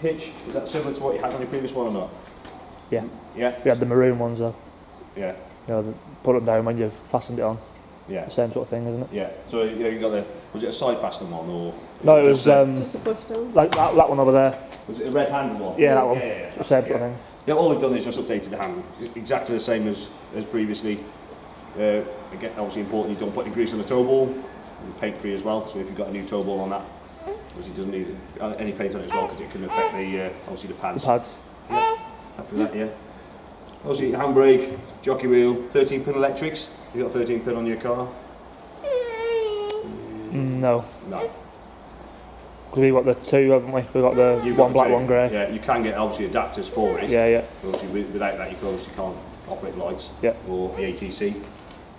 hitch, is that similar to what you had on your previous one or not? Yeah. Yeah? We had the maroon ones though. Yeah. You know, put them down when you've fastened it on. Yeah. The same sort of thing, isn't it? Yeah. So yeah, you got the, was it a side fasten one or? No, it was Just a push down. like that one over there. Was it a red handle one? Yeah, that one. Yeah. The same sort of thing. Yeah, all they've done is just updated the handle. It's exactly the same as previously. Again, obviously important you don't put any grease on the toe ball. Paint free as well, so if you've got a new toe ball on that, obviously it doesn't need any paint on it as well because it can affect the obviously the pads. The pads. Yeah. Happy with that, yeah. Obviously handbrake, jockey wheel, 13-pin electrics. You got 13-pin on your car? No. No. Because we've got the two, haven't we? We've got the You've one got black, two. one grey. Yeah, you can get obviously adapters for it. Yeah, yeah. Obviously without that you obviously can't operate lights. Yeah. Or the ATC.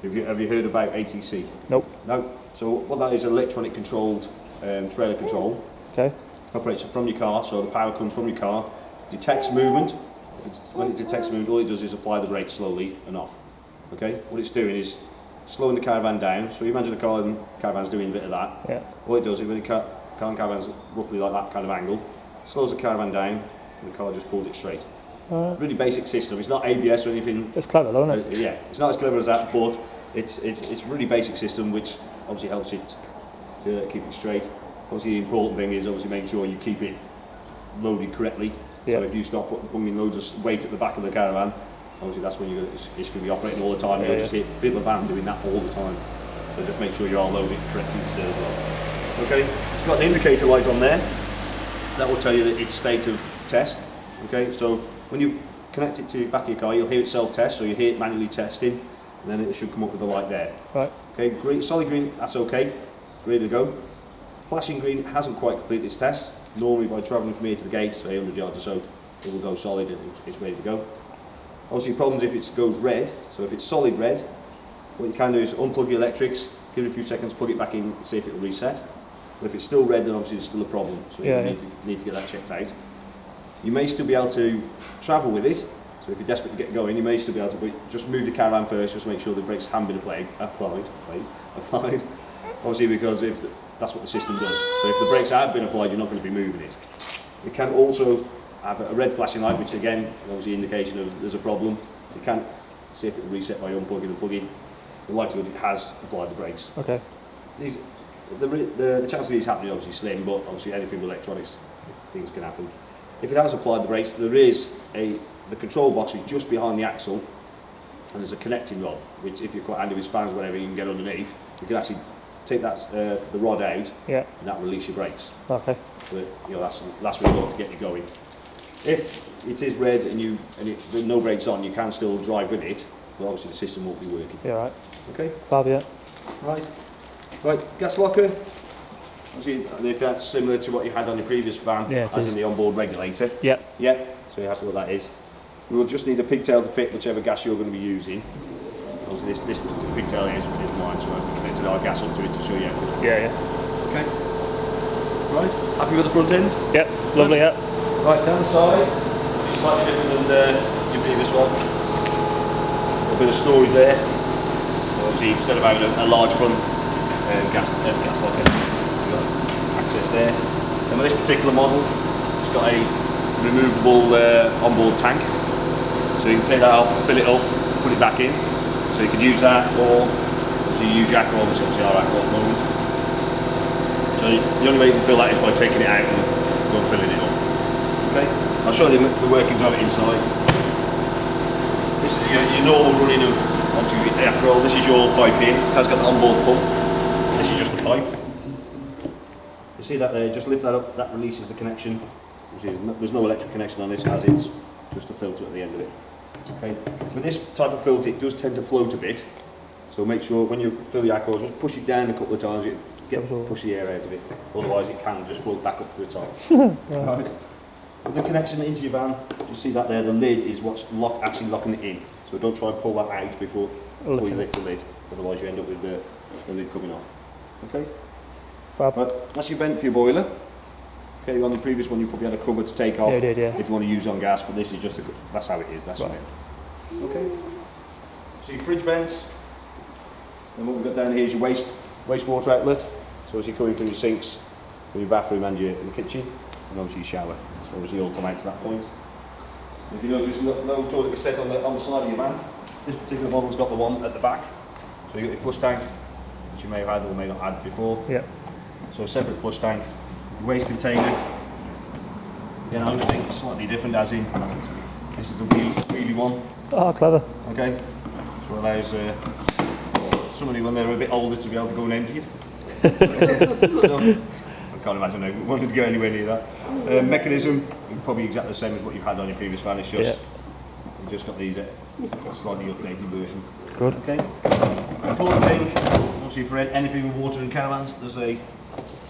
Have you heard about ATC? Nope. No. So what that is, electronic controlled trailer control. Okay. Operates from your car, so the power comes from your car, detects movement. When it detects movement, all it does is apply the brakes slowly and off. Okay? What it's doing is slowing the caravan down. So you imagine a car and caravan's doing a bit of that. Yeah. All it does is when the car and caravan's roughly like that kind of angle, slows the caravan down and the car just pulls it straight. Really basic system. It's not ABS or anything. It's clever though, isn't it? Yeah, it's not as clever as that, but it's a really basic system which obviously helps it to keep it straight. Obviously the important thing is obviously making sure you keep it loaded correctly. Yeah. So if you start putting loads of weight at the back of the caravan, obviously that's when it's going to be operating all the time. You'll just feel the van doing that all the time. So just make sure you are loaded correctly as well. Okay, it's got an indicator light on there. That will tell you that it's state of test. Okay, so when you connect it to the back of your car, you'll hear it self-test, so you hear it manually testing, and then it should come up with the light there. Right. Okay, green, solid green, that's okay, it's ready to go. Flashing green hasn't quite completed its test. Normally by travelling from here to the gate, so 800 yards or so, it will go solid and it's ready to go. Obviously problems if it goes red, so if it's solid red, what you can do is unplug your electrics, give it a few seconds, plug it back in, see if it will reset. But if it's still red, then obviously it's still a problem, so you need to get that checked out. You may still be able to travel with it, so if you're desperate to get going, you may still be able to just move the caravan first, just make sure the brakes haven't been applied. Obviously because if that's what the system does. So if the brakes have been applied, you're not going to be moving it. It can also have a red flashing light, which again, obviously indication of there's a problem. You can see if it will reset by unplugging and plugging. The likelihood it has applied the brakes. Okay. The chance of these happening obviously slim, but obviously anything with electronics, things can happen. If it has applied the brakes, there is the control box is just behind the axle, and there's a connecting rod, which if you're quite handy with spans, whatever, you can get underneath. You can actually take that the rod out, and that will release your brakes. Okay. But that's the last resort to get you going. If it is red and there's no brakes on, you can still drive with it, but obviously the system won't be working. Yeah, right. Okay. Fab, yeah. Right, gas locker. Obviously, if that's similar to what you had on your previous van, as in the onboard regulator. Yeah. Yeah, so you're happy what that is. We will just need a pigtail to fit whichever gas you're going to be using. Obviously this pigtail is mine, so I've connected our gas up to it to show you everything. Yeah, yeah. Okay. Right, happy with the front end? Yep, lovely, yeah. Right, down the side, it's slightly different than your previous one. A bit of storage there. So obviously instead of having a large front gas locker, you've got access there. And with this particular model, it's got a removable onboard tank. So you can take that off, fill it up, put it back in. So you could use that, or obviously use your aqua, which obviously our aqua at the moment. So the only way you can fill that is by taking it out and go and filling it up. Okay, I'll show you the workings of it inside. This is your normal running of obviously the aqua. This is your pipe here. It has got the onboard pump. This is just the pipe. You see that there? Just lift that up. That releases the connection. There's no electric connection on this, as it's just a filter at the end of it. Okay. With this type of filter, it does tend to float a bit. So make sure when you fill your aqua, just push it down a couple of times. Push the air out of it. Otherwise, it can just float back up to the top. Right. With the connection into your van, you see that there, the lid is what's actually locking it in. So don't try and pull that out before you lift the lid, otherwise you end up with the lid coming off. Okay? But that's your vent for your boiler. Okay, on the previous one you probably had a cover to take off if you want to use on gas, but this is just that's how it is, that's right. Okay. So your fridge vents, and what we've got down here is your wastewater outlet. So as you're coming through your sinks, from your bathroom and your kitchen. and obviously your shower. So obviously all come out to that point. If you notice, no toilet cassette on the side of your van. This particular model's got the one at the back. So you've got your flush tank, which you may have had or may not have had before. Yeah. So a separate flush tank, your waste container. Again, I think it's slightly different, as in this is the wheelie one. Oh, clever. Okay, so it allows somebody when they're a bit older to be able to go and empty it. So, I can't imagine they wanted to go anywhere near that. Mechanism, probably exactly the same as what you've had on your previous van. It's just you've just got these slightly updated version. Good. Okay. Important thing, obviously for anything with water in caravans, there's a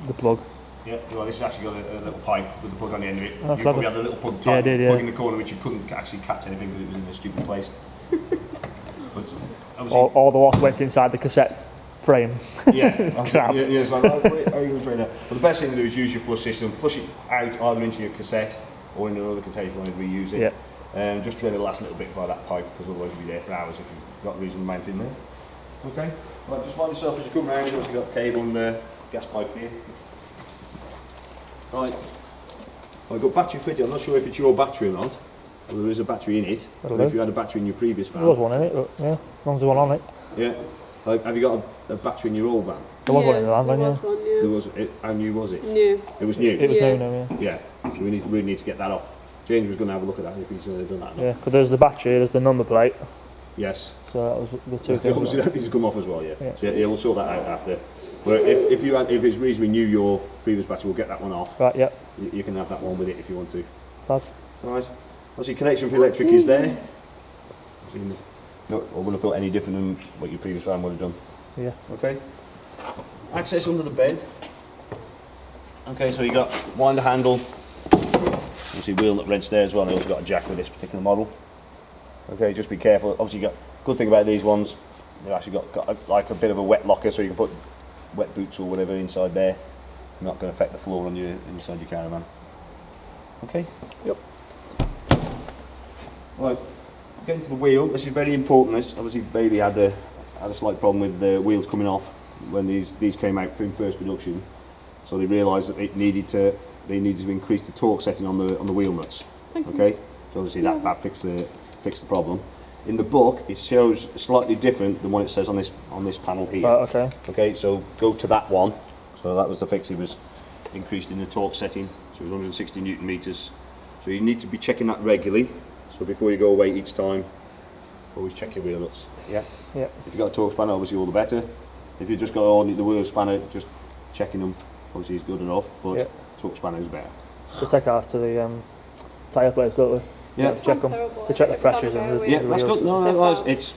The plug. yeah. Well, this has actually got a little pipe with the plug on the end of it. Oh, You clever. probably had the little plug, Yeah, I did, yeah. plug in the corner, which you couldn't actually catch anything because it was in a stupid place. But obviously, All the water went inside the cassette frame. yeah, It's crap. yeah, it's like, oh, wait, how are you going to drain that? Well, the best thing to do is use your flush system. Flush it out either into your cassette or in another container if you want to reuse it. Yeah. Just drain the last little bit by that pipe because otherwise you'll be there for hours if you've got a reasonable amount in there. Okay. Right, just mind yourself as you come round. You've obviously got a cable and the gas pipe here. Right. I've got battery fitted. I'm not sure if it's your battery or not. Well, there is a battery in it. That'll But if do. you had a battery in your previous van. There was one in it, but yeah, as long as there was one on it. Yeah. Have you got a battery in your old van? There was one in the van, there then, was yeah. one, yeah. There was. How new was it? New. It was new. It was Yeah. new now, yeah. Yeah. So we really need to get that off. James was going to have a look at that if he's done that. Yeah, because there's the battery, there's the number plate, Yes. so that was the two Obviously things. that needs to come off as well. Yeah. Yeah. So yeah, we'll sort that out after. But if it's reasonably new, your previous battery, we'll get that one off. Right, yeah, You can have that one with it if you want to. fab. Right. Obviously, connection for electric is there. No, I wouldn't have thought any different than what your previous van would have done. Yeah. Okay. Access under the bed. Okay, so you got winder handle. Obviously, wheel that rents there as well. And they also got a jack for this particular model. Okay, just be careful. Obviously, you got good thing about these ones. They've actually got like a bit of a wet locker, so you can put wet boots or whatever inside there. Not going to affect the floor on your inside your caravan. Okay. Yep. Right. Getting to the wheel. This is very important. This obviously Bailey had a slight problem with the wheels coming off when these came out from first production. So they realised that they needed to increase the torque setting on the wheel nuts. Okay. So obviously that fixed the problem. In the book, it shows slightly different than what it says on this panel here. Right, okay. Okay, so go to that one. So that was the fix. It was increased in the torque setting. So it was 160 newton meters. So you need to be checking that regularly. So before you go away each time, always check your wheel nuts. Yeah. Yeah. If you've got a torque spanner, obviously all the better. If you've just got the wheel spanner, just checking them obviously is good enough. But Yeah. torque spanner is better. We take ours to the tyre place, don't we? Yeah. To check them. To check the pressures and the Yeah, the that's wheels. good. No,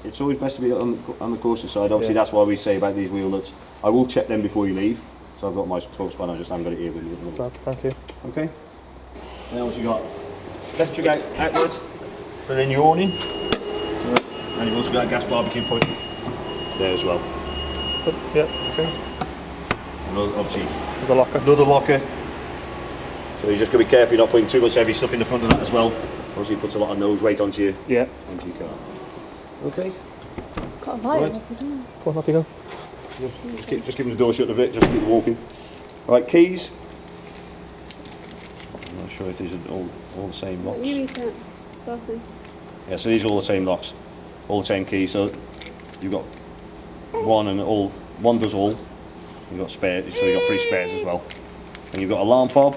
it's always best to be on the cautious side. Obviously, Yeah. that's why we say about these wheel nuts. I will check them before you leave. So I've got my torque spanner. I just haven't got it here with me. Fab, thank you. Okay. Then also you got electric outlet for in your awning. And you've also got a gas barbecue point there as well. Good, yeah, Okay. And obviously the locker. another locker. So you just got to be careful you're not putting too much heavy stuff in the front of that as well. Obviously it puts a lot of nose weight onto your Yeah. car. Okay. Got a light Right. off, I don't know. Go on, off you go. Just keep the door shut a bit, just keep walking. Right, keys. I'm not sure if these are all the same What locks. you use it? Darcy? Yeah, so these are all the same locks, all the same keys. So you've got one does all. You've got spares, so you've got 3 spares as well. And you've got alarm fob.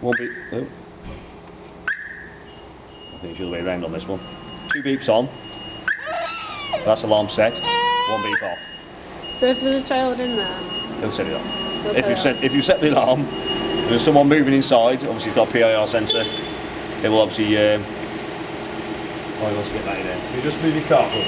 One beep. Oh. I think it's the other way around on this one. 2 beeps on. So that's alarm set. 1 beep off. So if there's a child in there, It'll set it off. They'll If you set the alarm, and there's someone moving inside. Obviously, it's got a PIR sensor. It will obviously. Oh, you want to get that in there. You just move your car forward.